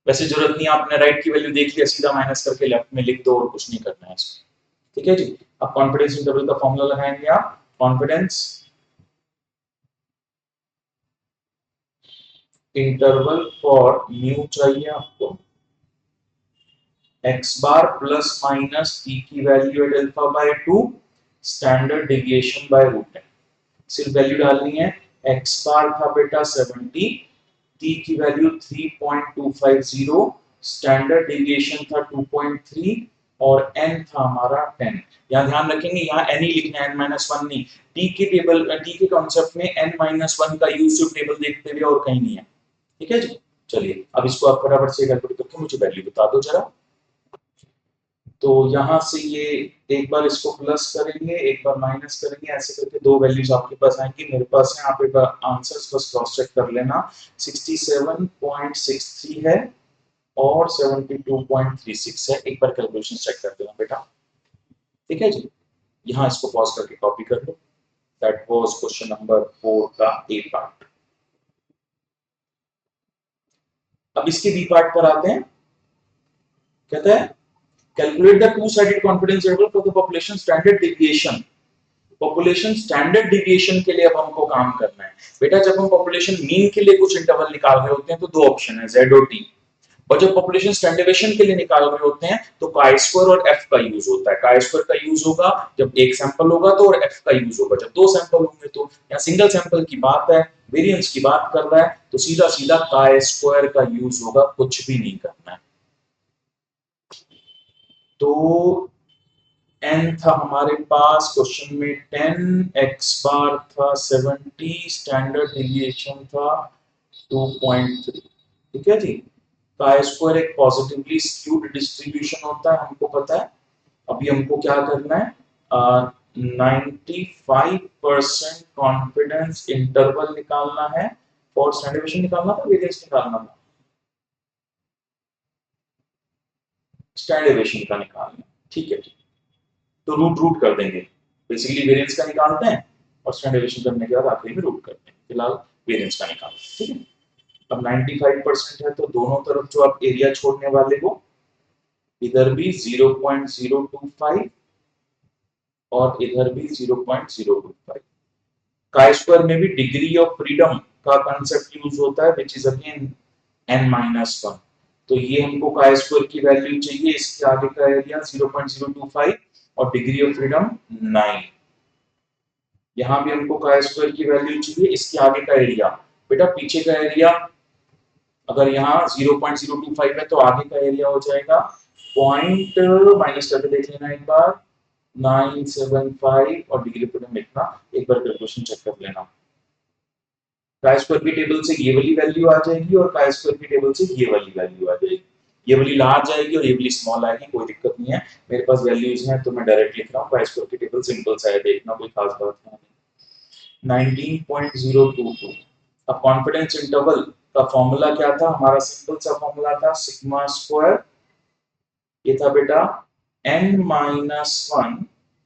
S1: वैसे जरूरत नहीं, आपने राइट की वैल्यू देख लिया, सीधा माइनस करके लेफ्ट में लिख दो और कुछ नहीं करना है इसमें। ठीक है जी। अब कॉन्फिडेंस इंटरवल का फॉर्मूला लगाएंगे आप। कॉन्फिडेंस इंटरवल फॉर न्यू चाहिए आपको x bar plus minus t की value at alpha by 2, standard deviation by root n। सिर्फ वैल्यू डालनी है। x बार था बेटा 70, t की वैल्यू 3.250, स्टैंडर्ड डेविएशन था 2.3 और n था हमारा 10। यहाँ ध्यान रखेंगे, यहाँ n ही लिखना है, n-1 नहीं। t की टेबल, t के कॉन्सेप्ट में n-1 का यूज सिर्फ टेबल देखते हुए और कहीं नहीं है। ठीक है जी। चलिए, अब इसको आप फटाफट से कैलकुलेट करके मुझे वैल्यू बता दो जरा। तो यहां से ये एक बार इसको प्लस करेंगे, एक बार माइनस करेंगे, ऐसे करके दो वैल्यूज आपके पास आएंगी। मेरे पास है, आप एक बार आंसर्स बस क्रॉस चेक कर लेना। 67.63 है और 72.36 है। एक बार कैलकुलेशन चेक कर देना बेटा। ठीक है जी। यहाँ इसको पॉज करके कॉपी कर लो। दैट वाज क्वेश्चन नंबर 4 का ए पार्ट। अब इसके बी पार्ट पर आते हैं। कहता है calculate the two sided confidence interval for the population standard deviation. Population standard deviation के लिए अब हमको काम करना है बेटा। जब हम पॉपुलेशन मीन के लिए कुछ इंटरवल निकाल रहे होते हैं तो दो ऑप्शन है, Z और T। और जब पॉपुलेशन स्टैंडर्ड डेविएशन के लिए निकाल रहे होते हैं तो chi स्क्वायर और f का यूज होता है। chi स्क्वायर का यूज होगा जब एक सैंपल होगा तो, और f का यूज होगा जब दो सैंपल होंगे तो। या सिंगल सैंपल की बात है, वेरिएंस की बात कर रहा है, तो सीधा सीधा chi स्क्वायर का यूज होगा, कुछ भी नहीं करना है। तो n था हमारे पास क्वेश्चन में 10, x बार था 70, स्टैंडर्ड डेविएशन था 2.3। ठीक है जी। काय स्क्वायर एक पॉजिटिवली स्क्यूड डिस्ट्रीब्यूशन होता है, हमको पता है। अभी हमको क्या करना है, 95% कॉन्फिडेंस इंटरवल निकालना है, और स्टैंडर्ड डेविएशन निकालना था, वेरिएंस निकालना था, स्टैंडर्ड डेविएशन का निकालना। ठीक है, तो रूट रूट कर देंगे। बेसिकली वेरिएंस का निकालते हैं और स्टैंडर्ड डेविएशन करने के बाद आखिरी में रूट करते हैं। फिलहाल वेरिएंस का निकालते हैं। ठीक है, अब 95% है तो दोनों तरफ जो आप एरिया छोड़ने वाले हो, इधर भी 0.025 और इधर भी 0.025। काय स्क्वायर में भी डिग्री ऑफ फ्रीडम का कांसेप्ट यूज होता है, विच इज अगेन n-1। तो ये हमको काय स्क्वायर की वैल्यू चाहिए, इसके आगे का एरिया 0.025 और डिग्री ऑफ फ्रीडम 9। यहां भी हमको काय स्क्वायर की वैल्यू चाहिए, इसके आगे का एरिया, बेटा पीछे का एरिया अगर यहाँ 0.025 है तो आगे का एरिया हो जाएगा पॉइंट, माइनस करके देख लेना एक बार, 975 और डिग्री फ्रीडम इतना, एक बार कैलकुलेशन चेक कर लेना। काय स्क्वायर की टेबल से ये वाली वैल्यू आ जाएगी और काय स्क्वायर की टेबल से ये वाली वैल्यू आ जाएगी। ये वाली लार्ज आएगी और ये वाली स्मॉल आएगी, कोई दिक्कत नहीं है। मेरे पास वैल्यूज हैं तो मैं डायरेक्ट लिख रहा हूँ। काय स्क्वायर की टेबल सिंपल सा है, देखना कोई खास बात नहीं। 19.022। अब कॉन्फिडेंस इंटरवल का फॉर्मूला क्या था हमारा, सिंपल सा फॉर्मूला था सिग्मा स्क्वायर, ये था बेटा n-1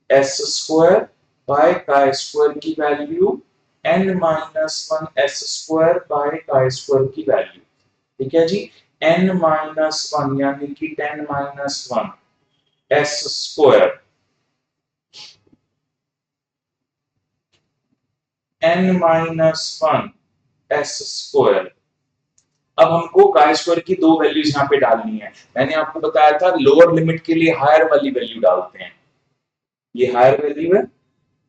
S1: s square by chi square की value n-1 s square by chi square की वैल्यू। ठीक है जी, n-1 यानी कि 10-1 s square, n-1 s square. अब हमको काय स्क्वायर की दो वैल्यूज यहाँ पे डालनी है। मैंने आपको बताया था लोअर लिमिट के लिए हायर वाली वैल्यू डालते हैं, ये हायर वैल्यू है,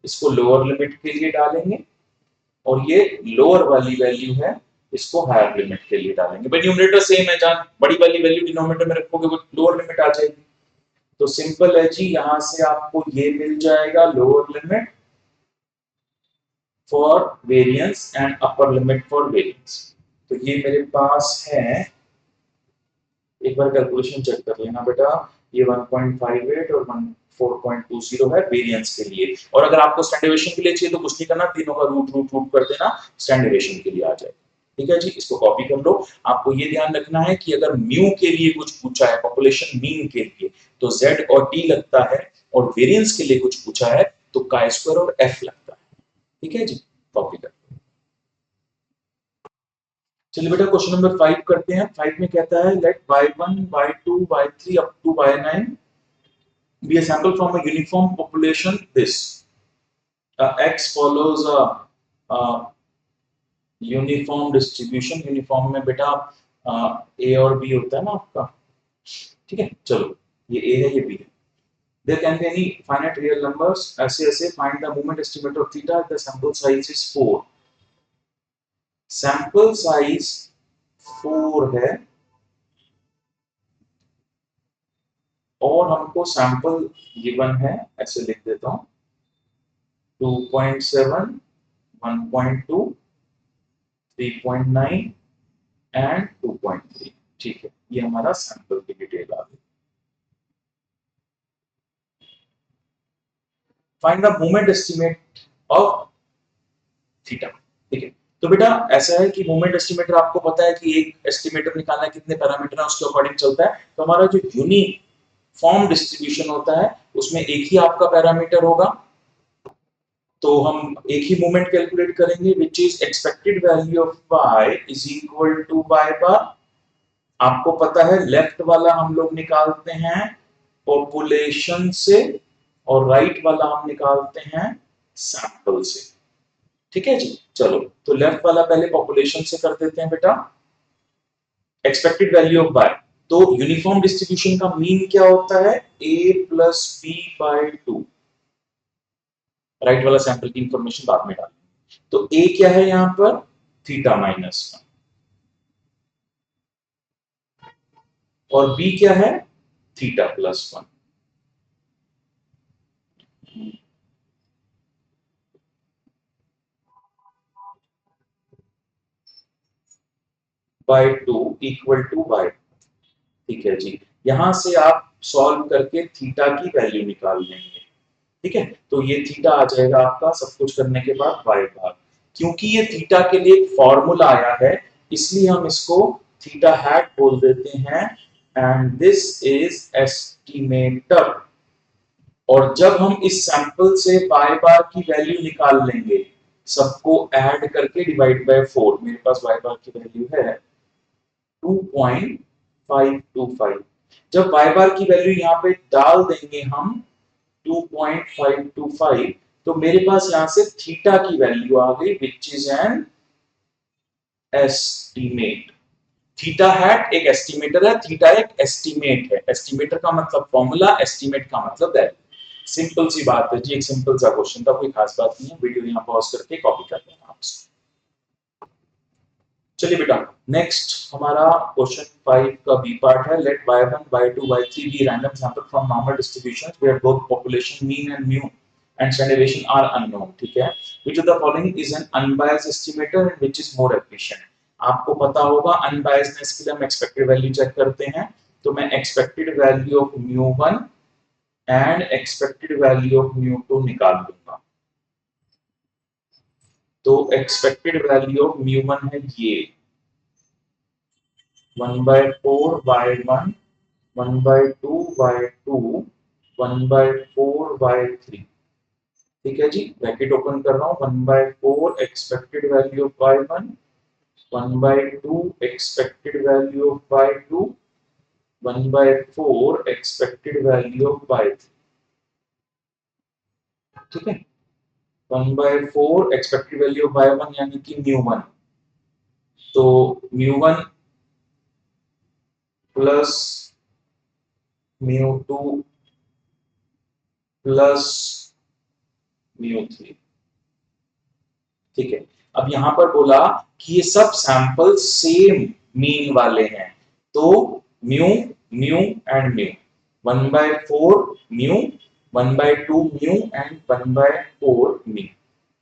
S1: इसको लोअर लिमिट के लिए डालेंगे, और ये लोअर वाली वैल्यू है, इसको हायर लिमिट के लिए डालेंगे। बट न्यूमरेटर सेम है, जहां बड़ी वाली वैल्यू डिनोमिनेटर में रखोगे वो लोअर लिमिट आ जाएगी। तो सिंपल है जी, यहां से आपको ये मिल जाएगा lower limit for variance and upper limit for variance. तो ये मेरे पास है, एक बार कैलकुलेशन चेक कर लेना बेटा, ये 1.58 और 4.20 है वेरिएंस के लिए। और अगर आपको स्टैंडर्ड डेविएशन के लिए चाहिए तो कुछ नहीं करना, तीनों का रूट रूट रूट कर देना, स्टैंडर्ड डेविएशन के लिए आ जाएगा। ठीक है जी, इसको कॉपी कर लो। आपको ये ध्यान रखना है कि अगर म्यू के लिए कुछ पूछा है, पॉपुलेशन मीन के लिए, तो z और t लगता है, और वेरिएंस के लिए कुछ पूछा है तो काय स्क्वायर और f लगता है। ठीक है जी, कॉपी कर। चलिए बेटा क्वेश्चन नंबर 5 करते हैं। 5 में कहता है let y1 y2 y3 up to y9 be a sample from a uniform population this x follows a uniform distribution. Uniform में बेटा ए और बी होता है ना आपका। ठीक है, चलो ये ए है ये बी है। there can be any finite real numbers, ऐसे ऐसे find the moment estimate of theta, the sample size is 4। Sample size 4 है और हमको सैंपल गिवन है, ऐसे लिख देता हूं 2.7, 1.2, 3.9 एंड 2.3। ठीक है, ये हमारा सैंपल की डिटेल आ गई। Find the moment estimate of theta. ठीक है, तो बेटा ऐसा है कि मोमेंट एस्टिमेटर आपको पता है कि एक एस्टिमेटर निकालना है, कितने पैरामीटर है उसके अकॉर्डिंग चलता है। तो हमारा जो यूनिफॉर्म डिस्ट्रीब्यूशन होता है उसमें एक ही आपका पैरामीटर होगा, तो हम एक ही मोमेंट कैलकुलेट करेंगे, which is expected value of y is equal to y bar. आपको पता है लेफ्ट वाला हम लोग निकालते हैं पॉपुलेशन से और राइट वाला हम निकालते हैं सैंपल से। ठीक है जी, चलो तो लेफ्ट वाला पहले पॉपुलेशन से कर देते हैं बेटा, एक्सपेक्टेड वैल्यू ऑफ y। तो यूनिफॉर्म डिस्ट्रीब्यूशन का मीन क्या होता है, a plus B by 2। Right वाला सैंपल की इंफॉर्मेशन बाद में डालेंगे। तो a क्या है यहां पर, थीटा माइनस 1, और b क्या है, theta plus 1। By 2 equal to y। ठीक है जी, यहां से आप सॉल्व करके थीटा की वैल्यू निकाल लेंगे। ठीक है, तो ये थीटा आ जाएगा आपका सब कुछ करने के बाद y बार। क्योंकि ये थीटा के लिए एक फॉर्मूला आया है, इसलिए हम इसको थीटा हैट बोल देते हैं, एंड दिस इज एस्टिमेटर। और जब हम इस सैंपल से y बार की वैल्यू निकाल लेंगे, सबको ऐड करके डिवाइड बाय 4, मेरे पास y बार की वैल्यू है 2.525। जब y बार की वैल्यू यहाँ पे डाल देंगे हम 2.525, तो मेरे पास यहां से थीटा की वैल्यू आ गई, which is an estimate. Theta hat एक एस्टिमेटर है, थीटा एक एस्टिमेट है। एस्टिमेटर का मतलब फॉर्मूला, एस्टिमेट का मतलब वैल्यू। सिंपल सी बात है जी, एक सिंपल सा क्वेश्चन था, कोई खास बात नहीं है। वीडियो यहाँ पॉज करके कॉपी कर लेना आप। चलिए बेटा, नेक्स्ट हमारा क्वेश्चन 5 का बी पार्ट है। Let y1 y2 y3 be random sample from normal distributions where both population mean and mu and standard deviation are unknown। ठीक है, which of the following is an unbiased estimator and which is more efficient। आपको पता होगा unbiasedness के लिए हम expected value check करते हैं, तो मैं expected value of mu1 and expected value of mu2 निकाल लूंगा। तो एक्सपेक्टेड वैल्यू ऑफ mu1 है ये 1/4 y1, 1/2 y2, 1/4 y3। ठीक है जी, ब्रैकेट ओपन कर रहा हूं। 1/4 expected value of y1, 1/2 expected value of y2, 1/4 expected value of y3। ठीक है, 1/4 एक्सपेक्टेड वैल्यू ऑफ y1 यानी कि mu1, तो mu1 plus mu2 plus mu3। ठीक है, अब यहां पर बोला कि ये सब सैंपल सेम मीन वाले हैं, तो mu mu and mu 1/4 mu 1/2 mu and 1/4 mu.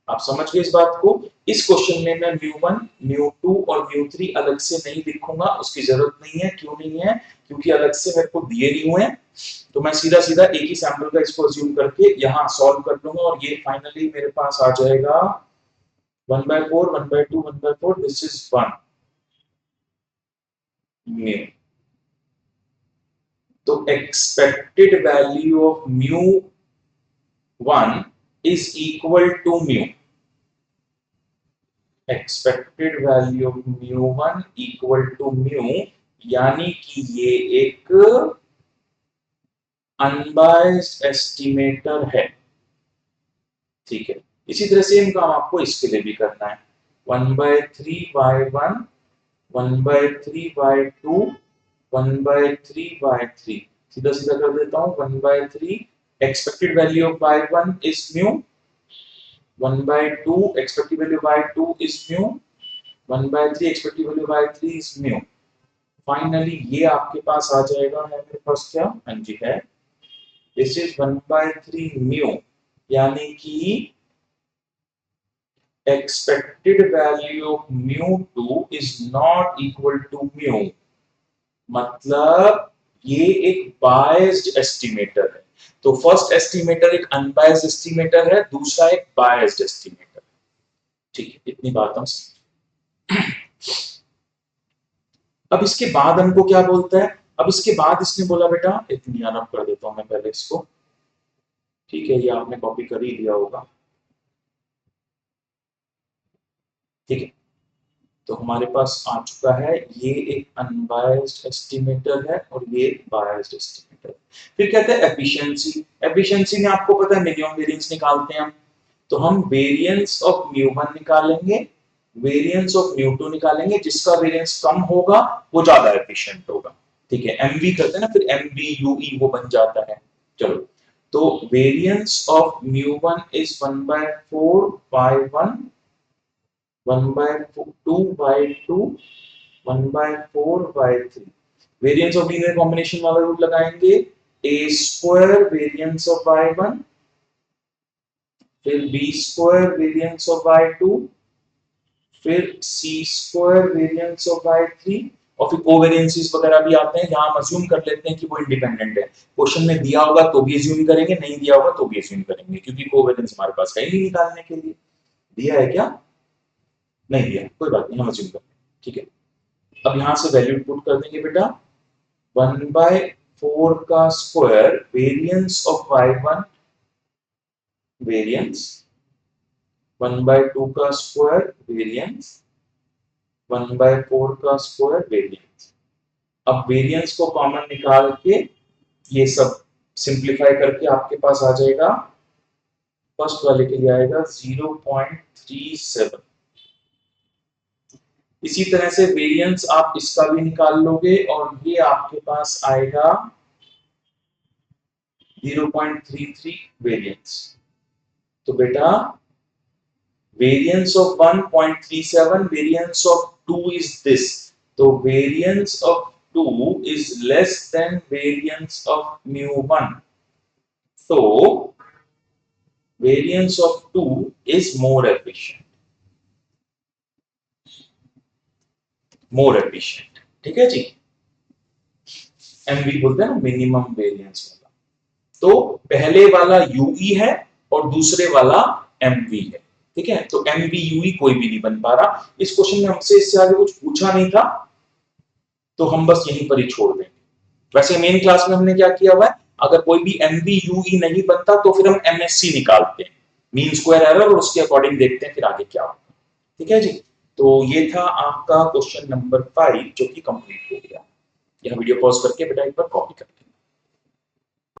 S1: आप समझ गए इस बात को। इस क्वेश्चन में मैं म्यू1 म्यू2 और म्यू3 अलग से नहीं लिखूंगा, उसकी जरूरत नहीं है। क्यों नहीं है? क्योंकि अलग से मेरे को दिए नहीं हुए, तो मैं सीधा सीधा एक ही सैंपल का इसको अज्यूम करके यहाँ सॉल्व कर लूंगा, और ये फाइनली मेरे पास आ जाएगा 1/4 1/2 1/4, this is 1 mu। तो expected value of mu1 is equal to mu। Expected value of mu1 equal to mu, यानी कि ये एक अनबायस्ड एस्टिमेटर है। ठीक है, इसी तरह सेम काम आपको इसके लिए भी करना है। 1/3 y1, 1/3 y2, 1/3 y3। सीधा सीधा कर देता हूं। 1/3 expected value of y1 is mu, 1/2 expected value by 2 is mu, 1/3 expected value by 3 is mu। Finally ये आपके पास आ जाएगा, है मेरे पास क्या? हाँ जी है, दिस इज 1/3 mu, यानी कि expected value of mu2 is not equal to mu। मतलब ये एक बायस्ड एस्टिमेटर है। तो फर्स्ट एस्टिमेटर एक अनबायस्ड एस्टिमेटर है, दूसरा एक बायस्ड एस्टिमेटर। ठीक है, इतनी बात हम अब इसके बाद हमको क्या बोलता है? अब इसके बाद इसने बोला बेटा, इतनी आराम कर देता हूं मैं पहले इसको। ठीक है, ये आपने कॉपी कर ही लिया होगा। ठीक है, तो हमारे पास आ चुका है, ये एक अनबायस्ड एस्टिमेटर है और ये एक बायस्ड एस्टिमेटर। फिर कहते हैं एफिशिएंसी। एफिशिएंसी में आपको पता है मिनिमम वेरिएंस निकालते हैं हम, तो हम वेरिएंस ऑफ mu1 निकालेंगे, वेरिएंस ऑफ mu2 निकालेंगे, जिसका वेरिएंस कम होगा वो ज्यादा एफिशिएंट होगा। ठीक है, एमवी करते हैं ना, फिर एमवीयूई वो बन जाता है। चलो, तो variance of mu1 is 1/4 y1, 1/2 y2, 1/4 y3। Variance of linear combination वाला रूल लगाएंगे, a square variance of y1, फिर b square variance of y2, फिर सी स्क्वायर वेरिएंस ऑफ y3, और फिर कोवेरिएंसेस वगैरह भी आते हैं जहां हम अज्यूम कर लेते हैं कि वो इंडिपेंडेंट है। क्वेश्चन में दिया होगा तो भी अज्यूम करेंगे, नहीं दिया होगा तो भी अज्यूम करेंगे, क्योंकि कोवेरिएंस हमारे पास है ही नहीं निकालने के लिए। दिया है क्या? नहीं दिया, कोई बात नहीं, हम अज्यूम करेंगे, ठीक है। अब यहां से वैल्यू पुट कर देंगे बेटा, 1/4 का square variance of y1 variance, 1/2 का स्क्वायर वेरिएंस, 1/4 का स्क्वायर वेरिएंस। अब वेरिएंस को कॉमन निकाल के ये सब सिंप्लीफाई करके आपके पास आ जाएगा, फर्स्ट वाले के लिए आएगा 0.37। इसी तरह से वेरिएंस आप इसका भी निकाल लोगे और ये आपके पास आएगा 0.33 वेरिएंस। तो बेटा variance of 1.37, variance of 2 is this, तो variance of 2 is less than variance of mu1, so variance of 2 is more efficient, ठीक है जी। एमवी बोलते हैं ना, मिनिमम वेरिएंस वाला। तो पहले वाला यूई है और दूसरे वाला एमवी है, ठीक है। तो एमवी यूई कोई भी नहीं बन पा रहा। इस क्वेश्चन में हमसे इससे आगे कुछ पूछा नहीं था, तो हम बस यहीं पर ही छोड़ देंगे। वैसे मेन क्लास में हमने क्या किया हुआ है, अगर कोई भी एमवीयूई नहीं बनता तो फिर हम एमएससी निकालते हैं, मीन स्क्वायर एरर, और उसके अकॉर्डिंग देखते हैं फिर आगे क्या होगा, ठीक है जी। तो ये था आपका क्वेश्चन नंबर 5 जो कि कंप्लीट हो गया। यह वीडियो पॉज करके बेटा एक बार कॉपी कर